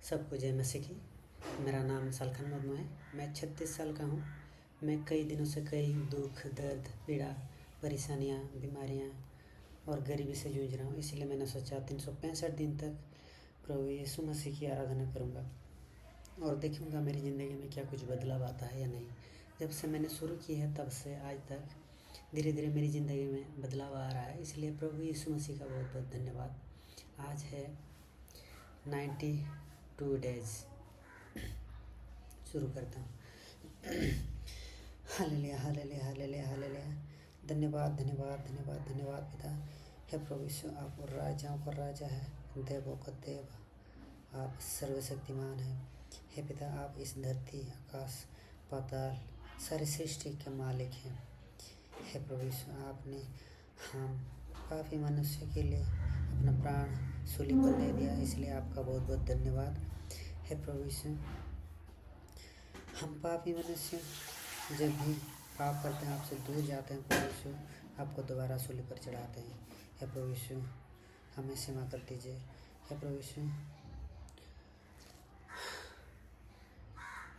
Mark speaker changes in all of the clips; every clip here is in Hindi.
Speaker 1: सबको जय मसीह की। मेरा नाम सलखन मुर्मू है। मैं 36 साल का हूँ। मैं कई दिनों से कई दुख, दर्द, पीड़ा, परेशानियाँ, बीमारियाँ और गरीबी से जूझ रहा हूँ। इसलिए मैंने सोचा 365 दिन तक प्रभु यीशु मसीह की आराधना करूँगा और देखूँगा मेरी ज़िंदगी में क्या कुछ बदलाव आता है या नहीं। जब से मैंने शुरू की है तब से आज तक धीरे धीरे मेरी ज़िंदगी में बदलाव आ रहा है। इसलिए प्रभु यीशु मसीह का बहुत बहुत धन्यवाद। आज है 92 डेज। शुरू करता हूँ। Hallelujah hallelujah hallelujah hallelujah. धन्यवाद धन्यवाद धन्यवाद धन्यवाद पिता। हे प्रभु यीशु, आप राजाओं का राजा है, देवों का देव, आप सर्वशक्तिमान हैं। हे पिता, आप इस धरती, आकाश, पाताल, सारी सृष्टि के मालिक हैं। हे प्रभु यीशु, आपने हम पापी मनुष्य के लिए अपना प्राण सूली पर दे दिया, इसलिए आपका बहुत बहुत धन्यवाद। हे प्रभु यीशु, हम पापी मनुष्य जब भी पाप करते हैं, आपसे दूर जाते हैं, प्रभु यीशु आपको दोबारा सूली पर चढ़ाते हैं। हे प्रभु यीशु, हमें क्षमा कर दीजिए। हे प्रभु यीशु,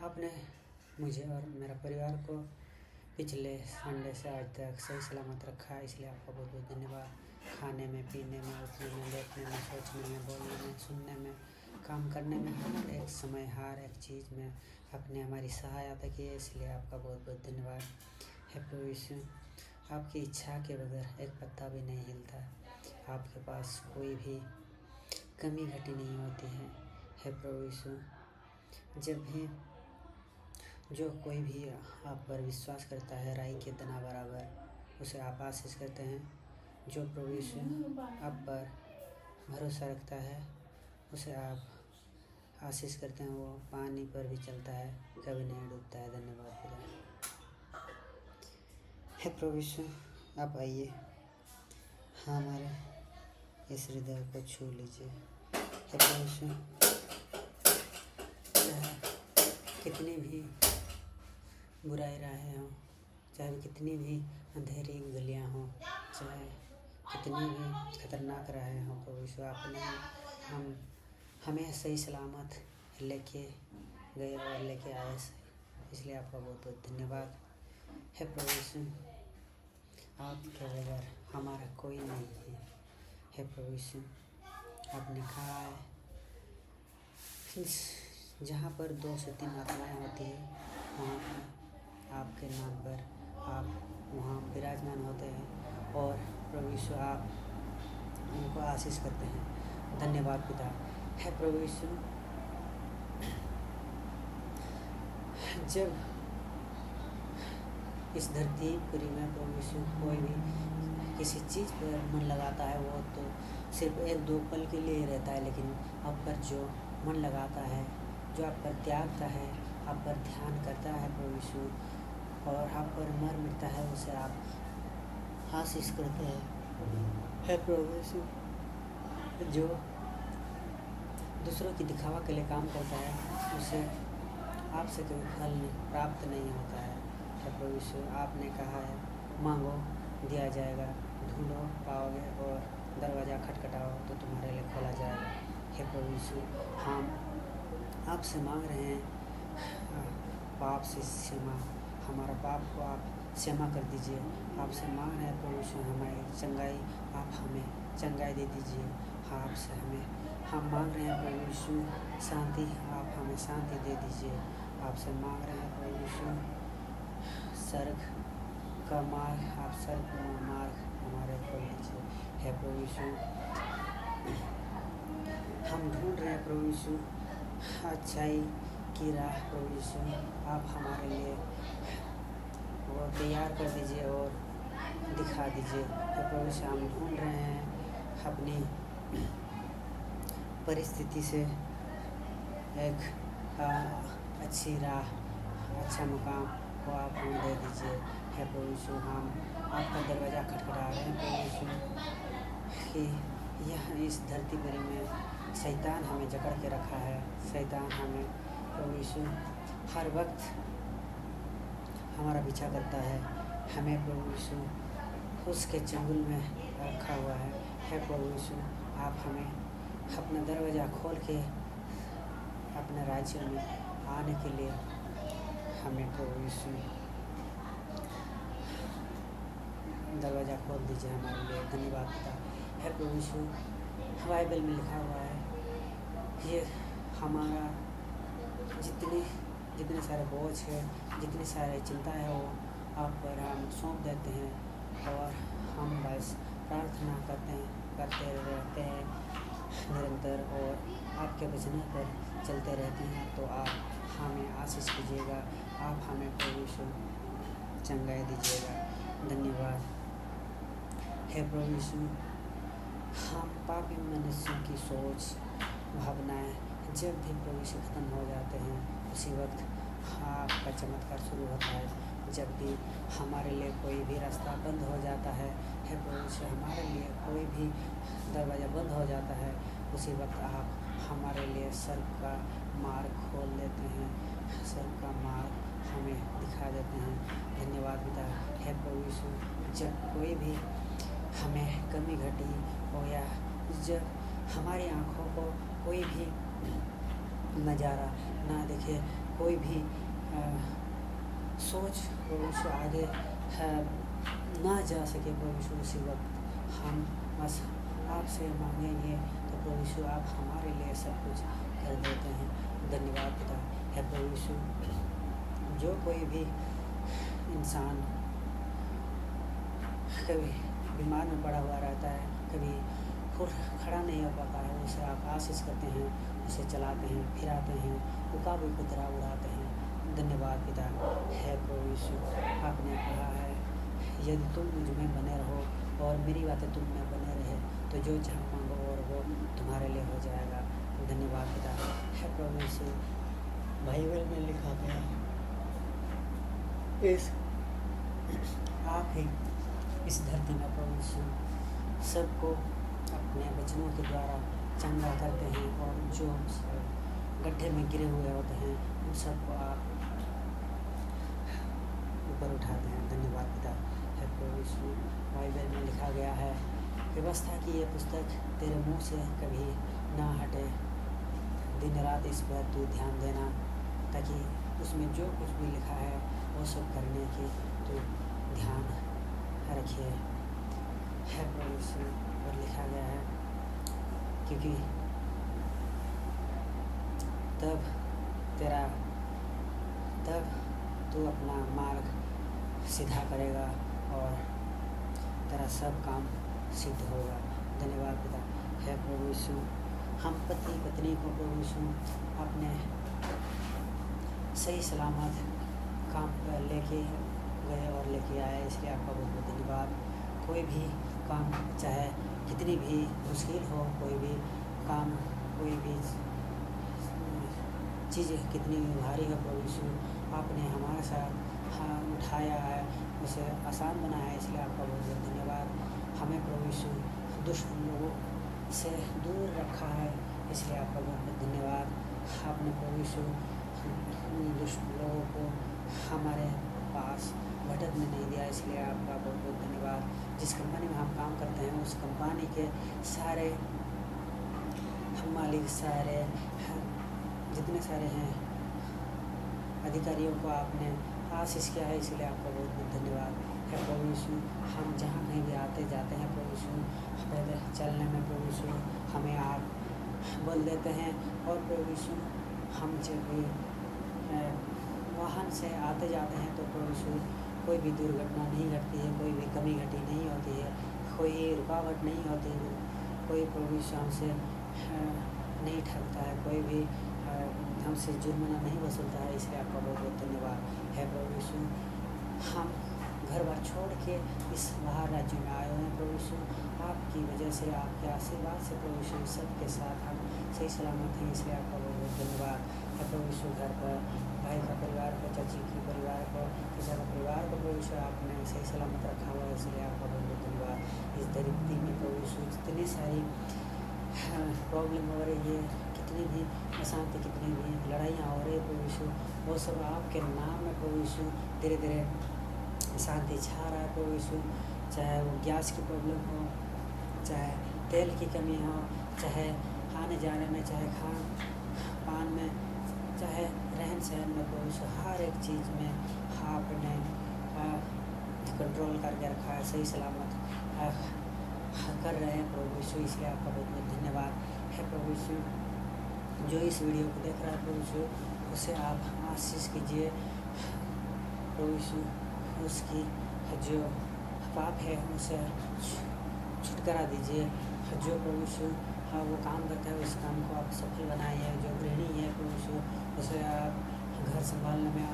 Speaker 1: आपने मुझे और मेरा परिवार को पिछले संडे से आज तक सही सलामत रखा है, इसलिए आपका बहुत बहुत धन्यवाद। खाने में, पीने में, उठने में, बैठने में, सोचने में, बोलने में, सुनने में, काम करने में, हर एक समय, हर एक चीज़ में आपने हमारी सहायता की है, इसलिए आपका बहुत बहुत धन्यवाद। हे प्रभु यीशु, आपकी इच्छा के बगैर एक पत्ता भी नहीं हिलता। आपके पास कोई भी कमी घटी नहीं होती है। हे प्रभु यीशु, जब भी जो कोई भी आप पर विश्वास करता है, राई के दाना बराबर, उसे आप आशीष करते हैं। जो प्रभु यीशु आप पर भरोसा रखता है, उसे आप आशीष करते हैं। वो पानी पर भी चलता है, कभी नहीं डूबता है। धन्यवाद पिता। हे प्रभु यीशु, आप आइए, हमारे इस हृदय को छू लीजिए। हे प्रभु यीशु, चाहे कितनी भी बुराई राहें हों, चाहे कितनी भी अंधेरी गलियां हों, चाहे कितनी भी खतरनाक राहें हों, प्रभु यीशु आपने हमें सही सलामत लेके गए और लेके आए, इसलिए आपका बहुत बहुत धन्यवाद। हे प्रभु यीशु, आपके बगैर हमारा कोई नहीं है। हे प्रभु यीशु, आपने कहा है जहाँ पर 2 से 3 आत्माएं होती है, वहाँ पर आपके नाम पर आप वहाँ विराजमान होते हैं और प्रभु यीशु आप उनको आशीष करते हैं। धन्यवाद पिता। हे प्रभु यीशु, जब इस धरती पूरी में प्रभु यीशु कोई भी किसी चीज़ पर मन लगाता है, वो तो सिर्फ 1-2 पल के लिए रहता है, लेकिन आप पर जो मन लगाता है, जो आप पर त्यागता है, आप पर ध्यान करता है प्रभु यीशु, और आप पर मर मिटता है, उसे आप आशीष करते हैं। हे प्रभु यीशु, जो दूसरों की दिखावा के लिए काम करता है, उसे आपसे कोई फल प्राप्त नहीं होता है। हे प्रभु यीशु, आपने कहा है मांगो दिया जाएगा, ढूंढो पाओगे, और दरवाज़ा खटखटाओ तो तुम्हारे लिए खोला जाएगा। हे प्रभु यीशु, हम आपसे मांग रहे हैं पाप से क्षमा, हमारा पाप को आप क्षमा कर दीजिए। आपसे मांग रहे हैं प्रभु यीशु, हमारी चंगाई, आप हमें चंगाई दे दीजिए। आपसे हम मांग रहे हैं प्रभु यीशु शांति, आप हमें शांति दे दीजिए। आपसे मांग रहे हैं प्रभु यीशु स्वर्ग का मार्ग, आप स्वर्ग का मार्ग हमारे खोल दीजिए। हे प्रभु यीशु, हम ढूंढ रहे हैं प्रभु यीशु अच्छाई की राह, प्रभु यीशु आप हमारे लिए वो तैयार कर दीजिए और दिखा दीजिए। तो प्रभु यीशु, हम ढूंढ रहे हैं अपनी परिस्थिति से एक अच्छी राह, अच्छा मुकाम वो आप हमें दे दीजिए। हे प्रभु यीशु, हम आपका दरवाज़ा खटखटा रहे हैं प्रभु यीशु कि यह इस धरती पर में शैतान हमें जकड़ के रखा है। शैतान हमें प्रभु यीशु हर वक्त हमारा पीछा करता है, हमें प्रभु यीशु उसके चंगुल में रखा हुआ है। हे प्रभु यीशु, आप हमें अपना दरवाज़ा खोल के अपने राज्य में आने के लिए हमें प्रभु यीशु दरवाज़ा खोल दीजिए हमारे लिए। धन्यवाद पिता। है प्रभु यीशु, बाइबल में लिखा हुआ है ये हमारा जितने सारे बोझ है, जितनी सारी चिंता है वो आप पर हम सौंप देते हैं और हम बस प्रार्थना करते रहते हैं निरंतर और आपके वचनों पर चलते रहते हैं। तो आप हमें आशीष कीजिएगा, आप हमें प्रभु यीशु चंगाई दीजिएगा। धन्यवाद हे प्रभु यीशु। हम पापी मनुष्यों की सोच भावनाएं जब भी प्रभु यीशु खत्म हो जाते हैं उसी वक्त आपका चमत्कार शुरू होता है। जब भी हमारे लिए कोई भी रास्ता बंद हो जाता है, हे प्रभु यीशु, हमारे लिए कोई भी दरवाज़ा बंद हो जाता है, उसी वक्त आप हमारे लिए स्वर्ग का मार्ग खोल देते हैं, स्वर्ग का मार्ग हमें दिखा देते हैं। धन्यवाद पिता। हे प्रभु यीशु, जब कोई भी हमें कमी घटी हो या जब हमारी आँखों को कोई भी नज़ारा ना दिखे, कोई भी सोच प्रभु यीशु आगे ना जा सके प्रभु यीशु, उसी वक्त हम बस आपसे मांगेंगे तो प्रभु यीशु आप हमारे लिए सब कुछ कर देते हैं। धन्यवाद पिता। है प्रभु यीशु, जो कोई भी इंसान कभी बीमार में पड़ा हुआ रहता है, कभी खड़ा नहीं हो पाता है, उसे आप आशीष करते हैं, उसे चलाते हैं, फिराते हैं, उकाबू की तरह उड़ाते हैं। धन्यवाद पिता। है प्रभु यीशु, आपने कहा है यदि तुम मुझ में बने रहो और मेरी बातें तुम में बने रहे तो जो चाह मांगो और वो तुम्हारे लिए हो जाएगा। धन्यवाद पिता। है प्रभु यीशु, बाइबल में लिखा गया आप ही इस धरती में प्रभु यीशु सबको अपने वचनों के द्वारा चंगा करते हैं और जो गड्ढे में गिरे हुए होते हैं उन सबको आप ऊपर उठाते हैं। धन्यवाद पिता। है प्रभु यीशु, बाइबल में लिखा गया है व्यवस्था की ये पुस्तक तेरे मुंह से कभी ना हटे, दिन रात इस पर तू ध्यान देना ताकि उसमें जो कुछ भी लिखा है वो सब करने की तू ध्यान रखिए। है प्रभु यीशु, और लिखा गया है क्योंकि तब तू अपना मार्ग सीधा करेगा और तेरा सब काम सिद्ध होगा। धन्यवाद पिता। है प्रभु यीशु, हम पति पत्नी को प्रभु यीशु अपने सही सलामत काम पर लेके गए और लेके आए, इसलिए आपका बहुत बहुत धन्यवाद। कोई भी काम चाहे कितनी भी मुश्किल हो, कोई भी काम, कोई भी चीज़ कितनी भी भारी हो, प्रभु यीशु आपने हमारे साथ उठाया है, उसे आसान बनाया है, इसलिए आपका बहुत बहुत धन्यवाद। हमें प्रभु यीशु दुष्ट लोगों से दूर रखा है, इसलिए आपका बहुत बहुत धन्यवाद। आपने प्रभु यीशु दुष्ट लोगों को हमारे पास भटकने नहीं दिया, इसलिए आपका बहुत बहुत धन्यवाद। जिस कंपनी में हम काम करते हैं उस कंपनी के सारे मालिक, सारे जितने सारे हैं अधिकारियों को आपने आशीष किया है, इसलिए आपका बहुत बहुत धन्यवाद। है प्रभु यीशु, हम जहाँ कहीं भी आते जाते हैं प्रभु यीशु, पहले चलने में प्रभु यीशु हमें आप बोल देते हैं और प्रभु यीशु हम जब भी वाहन से आते जाते हैं तो प्रभु यीशु कोई भी दुर्घटना नहीं घटती है, कोई भी कमी घटी नहीं होती है, कोई रुकावट नहीं होती है, कोई प्रभु यीशु हमसे नहीं ठगता है, कोई भी हमसे जुर्माना नहीं वसूलता है, इसलिए आपका बहुत बहुत धन्यवाद। है प्रभु यीशु, हम घर बार छोड़ के इस बाहर राज्य में आए हुए हैं प्रभु यीशु, आपकी वजह से, आपके आशीर्वाद से प्रभु यीशु सबके साथ हम सही सलामत हैं, इसलिए आपका बहुत बहुत धन्यवाद। है प्रभु यीशु, घर पर भाई का परिवार को, चाची की परिवार को, पिता का परिवार को प्रभु यीशु आपने सही सलामत रखा हुआ है, इसलिए आपका बहुत बहुत धन्यवाद। इस धरती में प्रभु यीशु जितनी सारी प्रॉब्लम हो रही है, कितनी भी अशांति, कितनी भी लड़ाइयाँ हो रही है प्रभु यीशु, वो सब आपके नाम में प्रभु यीशु धीरे धीरे शांति छा रहा है प्रभु यीशु। चाहे वो गैस की प्रॉब्लम हो, चाहे तेल की कमी हो, चाहे आने जाने में, चाहे खान पान में सहन में, प्रभु यीशु हर एक चीज़ में आपने कंट्रोल करके रखा है, सही सलामत कर रहे हैं प्रभु यीशु, इसलिए आपका बहुत बहुत धन्यवाद है प्रभु यीशु। जो इस वीडियो को देख रहा है प्रभु यीशु, उसे आप आशीष कीजिए प्रभु यीशु, उसकी जो पाप है उसे छुटकारा दीजिए। जो प्रभु यीशु वो काम करता है उस काम को आप सफल बनाइए। जो गृहिणी है प्रभु यीशु, उसे आप घर संभालने में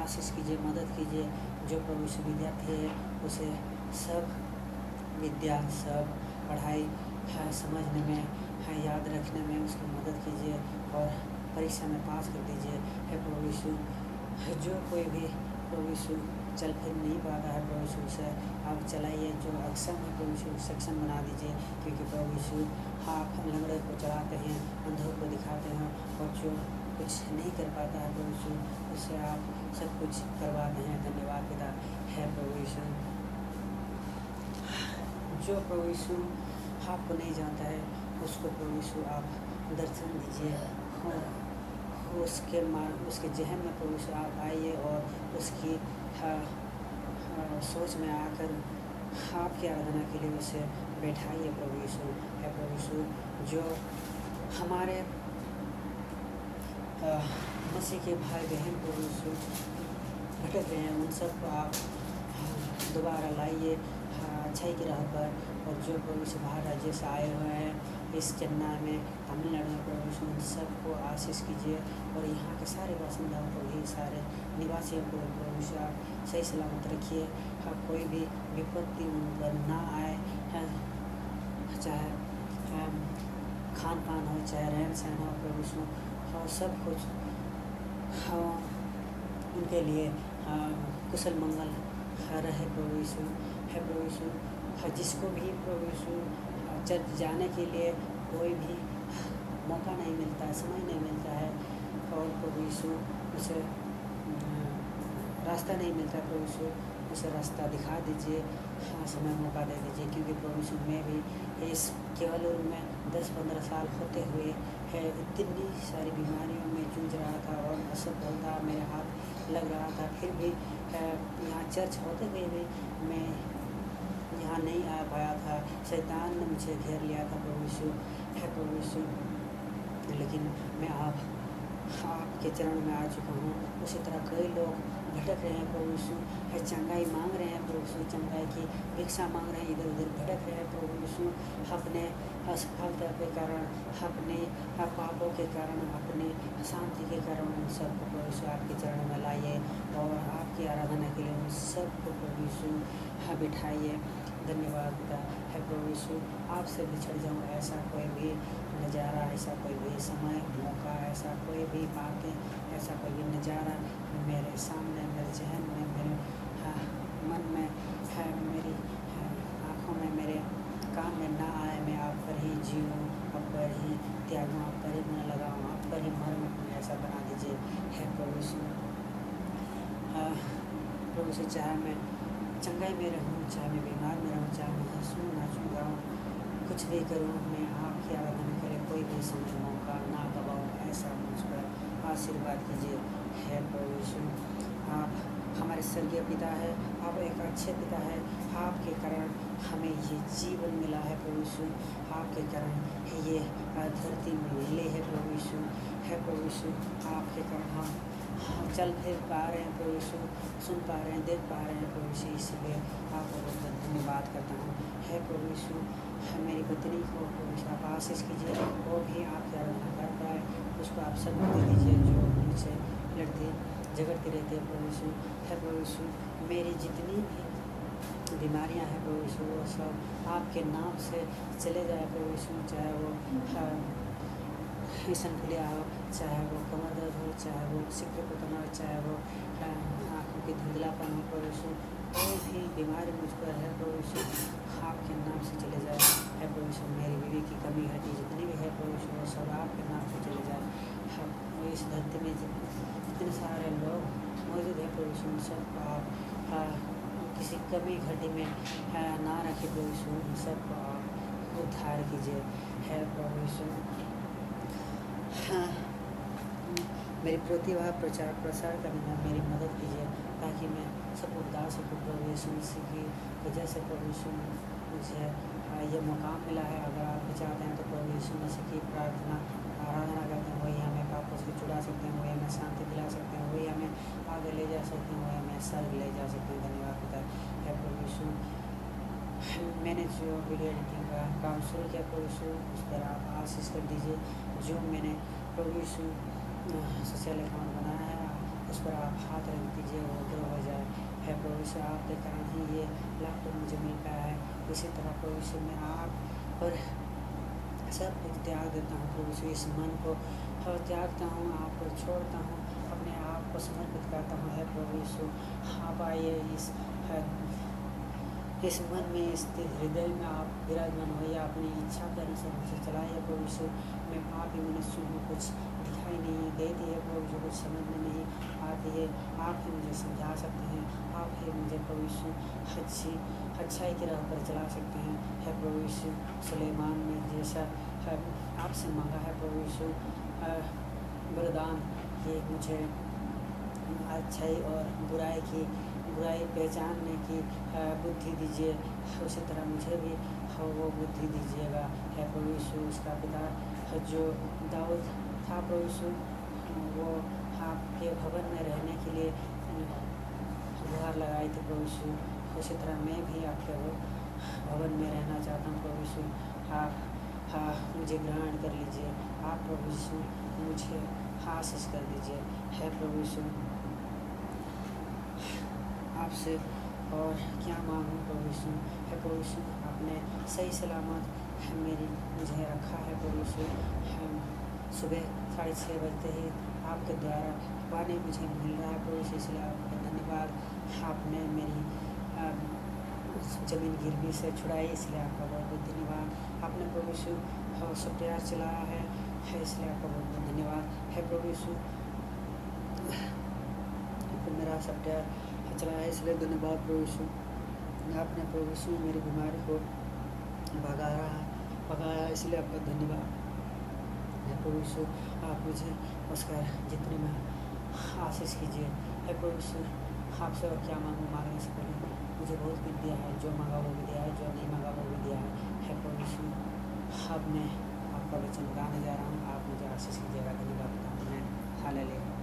Speaker 1: आशीष कीजिए, मदद कीजिए। जो प्रभु यीशु विद्यार्थी है उसे सब विद्या, सब पढ़ाई समझने में, याद रखने में उसकी मदद कीजिए और परीक्षा में पास कर दीजिए है प्रभु यीशु। जो कोई भी प्रभु यीशु चल फिर नहीं पाता है प्रभु यीशु, उसे आप चलाइए। जो अक्षम है प्रभु यीशु सक्षम बना दीजिए, क्योंकि प्रभु यीशु आप लंगड़े को चलाते हैं, अंधों को दिखाते हैं, और जो कुछ नहीं कर पाता है प्रभु यीशु, उससे आप सब कुछ करवाते हैं। धन्यवाद पिता है प्रभु यीशु। जो प्रभु यीशु आपको नहीं जानता है उसको प्रभु यीशु आप दर्शन दीजिए, और उसके जहन में प्रभु यीशु आप आइए और उसकी सोच में आकर आपकी आराधना के लिए उसे बैठाइए प्रभु यीशु है प्रभु यीशु। जो हमारे मसीह के भाई बहन प्रभु यीशु भटक रहे हैं, उन सबको आप दोबारा लाइए अच्छाई की राह पर। और जो प्रभु यीशु बाहर राज्य से आए हुए हैं इस चेन्नई में, तमिलनाडु में प्रभु यीशु, उन सबको आशीष कीजिए। और यहाँ के सारे बासिंदाओं को भी, सारे निवासियों को प्रभु यीशु आप सही सलामत रखिए। कोई भी विपत्ति उन पर ना आए, चाहे खान पान हो, चाहे रहन सहन हो प्रभु यीशु, और सब कुछ उनके लिए कुशल मंगल रहे प्रभु यीशु है प्रभु यीशु। जिसको भी प्रभु यीशु चर्च जाने के लिए कोई भी मौका नहीं मिलता है, समय नहीं मिलता है, और प्रभु यीशु उसे रास्ता नहीं मिलता है, प्रभु यीशु उसे रास्ता दिखा दीजिए, समय मौका दे दीजिए। क्योंकि प्रभु यीशु मैं भी इस केवल में 10-15 साल होते हुए है इतनी सारी बीमारियों में जूझ रहा था और असफलता मेरे हाथ लग रहा था, फिर भी यहाँ चर्च होते हुए भी मैं यहाँ नहीं आ पाया था। शैतान ने मुझे घेर लिया था प्रभु यीशु है प्रभु यीशु। लेकिन मैं आपके चरण में आ चुका हूँ। उसी तरह कई लोग भटक रहे हैं प्रभु यीशु है, चंगाई मांग रहे हैं प्रभु यीशु, चंगाई की भिक्षा मांग रहे हैं, इधर उधर भटक रहे हैं प्रभु यीशु, अपने असफलता के कारण, अपने पापों के कारण, अपने अशांति के कारण उन सबको प्रभु यीशु आपके चरण में लाइए और आपकी आराधना के लिए उन सबको प्रभु यीशु बिठाइए। धन्यवाद पिता है प्रभु यीशु। आपसे बिछड़ जाऊँ ऐसा कोई भी नज़ारा, ऐसा कोई भी समय मौका, ऐसा कोई भी बातें, ऐसा कोई भी नज़ारा मेरे सामने, मेरे जहन में, मेरे मन में है, मेरी आँखों में, मेरे काम में ना आए। मैं आप पर ही जीऊँ, आप पर ही त्यागूँ, आप पर ही मन लगाऊँ, आप पर ही मर मिटूँ, ऐसा बना दीजिए है प्रभु यीशु। प्रभु यीशु चाहे मैं चंगाई में रहूँ, चाहे मैं बीमार में रहूँ, चाहे मैं हंसूँ नाचूँ गाऊँ, कुछ भी करूँ, मैं आपकी आराधना करे कोई भी समय मौका ना गवाऊँ, ऐसा मुझ पर आशीर्वाद कीजिए है प्रभु यीशु। आप हमारे स्वर्गीय पिता है, आप एक अच्छे पिता है। आपके कारण हमें ये जीवन मिला है प्रभु यीशु, आपके कारण ये धरती में मिले है प्रभु यीशु है प्रभु यीशु। आपके कारण हम चल फिर पा रहे हैं प्रभु यीशु, सुन पा रहे हैं, देख पा रहे हैं प्रभु यीशु, इसलिए आपको बहुत बहुत धन्यवाद करता हूँ है प्रभु यीशु। मेरी पत्नी को प्रभु यीशु आप आशीष कीजिए, वो भी आपकी आराधना कर पाए, उसको आप सब दे दीजिए जो मुझसे लड़ती झगड़ती रहती है प्रभु यीशु है प्रभु यीशु। मेरी जितनी भी बीमारियां हैं प्रभु यीशु, वो सब आपके नाम से चले जाए प्रभु यीशु। चाहे वो ईसनफुलिया हो, चाहे वो कमर दर्द हो, चाहे वो सिक्रपतन हो, चाहे वो आँखों की धुंधलापन हो प्रभु यीशु, कोई भी बीमारी मुझ पर है प्रभु यीशु, आपके नाम से चले जाए है प्रभु यीशु। मेरी बीवी की कमी घटी जितनी भी है प्रभु यीशु, वो सब आपके नाम से चले जाए। हम इस धरती में जितने सारे लोग मौजूद हैं प्रभु यीशु, उन सबको आप किसी कमी घटी में ना रखे प्रभु यीशु, उन सबको आप उद्धार कीजिए है प्रभु यीशु। मेरी प्रतिभा प्रचार प्रसार करने में मेरी मदद कीजिए, ताकि मैं सबको बता सकूँ प्रभु यीशु मसीह की वजह से। प्रभु यीशु मुझे ये मुकाम मिला है। अगर आप भी चाहते हैं तो प्रभु यीशु मसीह की प्रार्थना आराधना करते हैं, वही हमें पापों से छुड़ा सकते हैं, वही हमें शांति दिला सकते हैं, वही हमें आगे ले जा सकते हैं, वही हमें स्वर्ग ले जा सकते हैं। धन्यवाद पिता है प्रभु यीशु। मैंने जो वीडियो एडिटिंग का काम शुरू किया प्रभु यीशु, उस पर आप आशीष कर दीजिए। जो मैंने प्रभु यीशु सोशल अकाउंट बनाया है उस पर आप हाथ रख दीजिए, वो ग्रो हो जाए है प्रभु यीशु। आपके कारण ही ये लैपटॉप मुझे मिल पाया है। इसी तरह प्रभु यीशु मैं आप पर सब कुछ त्याग देता हूँ प्रभु यीशु। इस मन को त्यागता हूँ, आपको छोड़ता हूँ, अपने आप को समर्पित करता हूँ है प्रभु यीशु। आप आइए इस मन में, इस हृदय में आप विराजमान होइए, अपनी इच्छा के अनुसार मुझे चलाइए प्रभु यीशु। मैं पापी मनुष्य हूँ, कुछ दिखाई नहीं देती है प्रभु यीशु, कुछ समझ में नहीं आती है। आप ही मुझे समझा सकते हैं, आप ही मुझे प्रभु यीशु अच्छाई की राह पर चला सकते हैं है प्रभु यीशु। सुलेमान ने जैसा आपसे मांगा है प्रभु यीशु वरदान, ये मुझे अच्छाई और बुराई पहचानने की बुद्धि दीजिए, उसी तरह मुझे भी वो बुद्धि दीजिएगा है प्रभु यीशु। उसका पिता जो दाऊद था प्रभु यीशु, वो आपके भवन में रहने के लिए गुहार लगाई थी प्रभु यीशु। उसी तरह मैं भी आपके भवन में रहना चाहता हूँ प्रभु यीशु। आप मुझे ग्रहण कर लीजिए, आप प्रभु यीशु मुझे आशीष कर दीजिए है प्रभु यीशु। आपसे और क्या मांगूं प्रभु यीशु है प्रभु यीशु। आपने सही सलामत मुझे रखा है प्रभु यीशु। सुबह 6:30 बजते ही आपके द्वारा पानी मुझे मिल रहा है प्रभु यीशु, इसलिए आपका धन्यवाद। आपने मेरी ज़मीन गिरवी से छुड़ाई, इसलिए आपका बहुत बहुत धन्यवाद। आपने प्रभु यीशु सॉफ्टवेयर चलाया है, इसलिए आपका बहुत बहुत धन्यवाद है प्रभु यीशु। मेरा सॉफ्टवेयर चलाया है, इसलिए धन्यवाद प्रभु यीशु। आपने प्रभु यीशु मेरी बीमारी को भगाया, इसलिए आपका धन्यवाद है प्रभु यीशु। आप मुझे उसका जितने में आशीष कीजिए है प्रभु यीशु। आपसे और क्या मांगने से पहले मुझे बहुत कुछ दिया है, जो मांगा वो भी दिया है, जो नहीं मांगा वो भी दिया है प्रभु यीशु। अब मैं आपका वचन गाने जा रहा हूँ, आप मुझे आशीष कीजिएगा। धन्यवाद। हालेलुया।